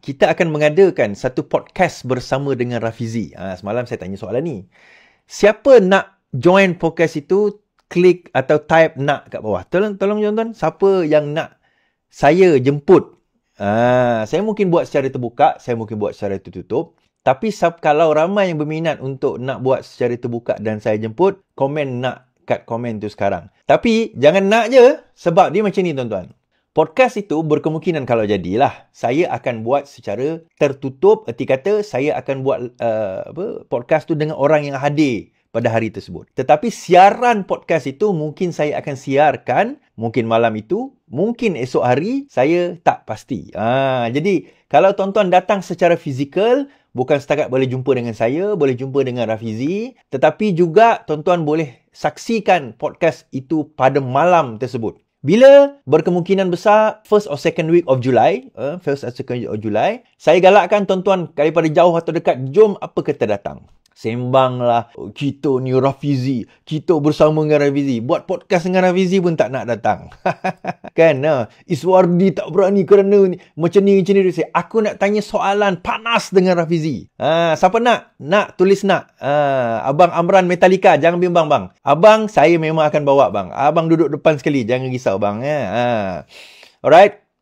kita akan mengadakan satu podcast bersama dengan Rafizi. Semalam saya tanya soalan ni. Siapa nak join podcast itu, klik atau type nak kat bawah. Tolong tuan-tuan, siapa yang nak saya jemput? Saya mungkin buat secara terbuka, saya mungkin buat secara tertutup. Tapi kalau ramai yang berminat untuk nak buat secara terbuka dan saya jemput, komen nak kat komen tu sekarang. Tapi jangan nak je, sebab dia macam ni tuan-tuan. Podcast itu berkemungkinan kalau jadilah, saya akan buat secara tertutup. Erti kata, saya akan buat podcast tu dengan orang yang hadir pada hari tersebut. Tetapi siaran podcast itu mungkin saya akan siarkan, mungkin malam itu, mungkin esok hari, saya tak pasti. Jadi, kalau tuan-tuan datang secara fizikal, bukan setakat boleh jumpa dengan saya, boleh jumpa dengan Rafizi, tetapi juga tuan-tuan boleh saksikan podcast itu pada malam tersebut. Bila? Berkemungkinan besar first or second week of July. Saya galakkan tuan-tuan daripada jauh atau dekat, jom apa kata datang. Sembanglah, kita ni Rafizi, kita bersama dengan Rafizi. Buat podcast dengan Rafizi pun tak nak datang. Kan? Iswardi tak berani kerana macam ni. Aku nak tanya soalan panas dengan Rafizi. Siapa nak? Nak, tulis nak. Abang Amran Metallica, jangan bimbang bang. Abang, saya memang akan bawa bang. Abang duduk depan sekali, jangan risau bang. Alright.